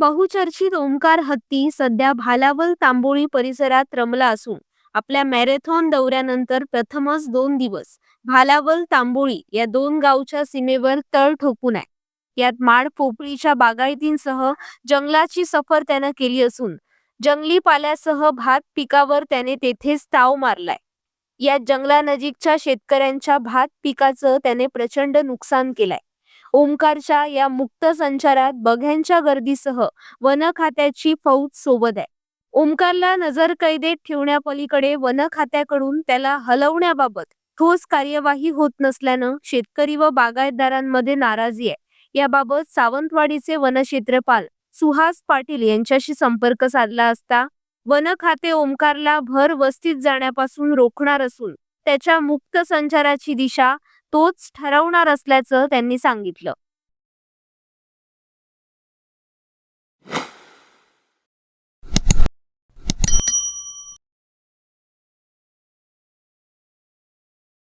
बहुचर्चित ओंकार हत्ती सध्या भालावल तांबोळी परिसरात रमला असून आपल्या मॅरेथॉन दौऱ्यानंतर प्रथमच 2 दिवस भालावल तांबोळी या 2 गावच्या सीमेवर तळ ठोकून आहे. यात माड पोपळीच्या बागायतींसह जंगलाची सफर त्यानं केली असून जंगली पाल्यासह भात पिकावर त्याने तेथेच ताव मारलाय. या जंगलानजीकच्या शेतकऱ्यांच्या भात पिकाचं त्याने प्रचंड नुकसान केलंय. ओमकारच्या या मुक्त संचारात बघ्यांच्या गर्दीसह वन खात्याची फौज सोबत आहे. ओमकारला नजरकैदेत ठेवण्यापलीकडे वन खात्याकडून त्याला हलवण्याबाबत ठोस कार्यवाही होत नसल्यानं शेतकरी व बागायतदारांमध्ये नाराजी आहे. याबाबत सावंतवाडीचे वनक्षेत्रपाल सुहास पाटील यांच्याशी संपर्क साधला असता वन खाते ओमकारला भर वस्तीत जाण्यापासून रोखणार असून त्याच्या मुक्त संचाराची दिशा तोच ठरवणार असल्याचं त्यांनी सांगितलं.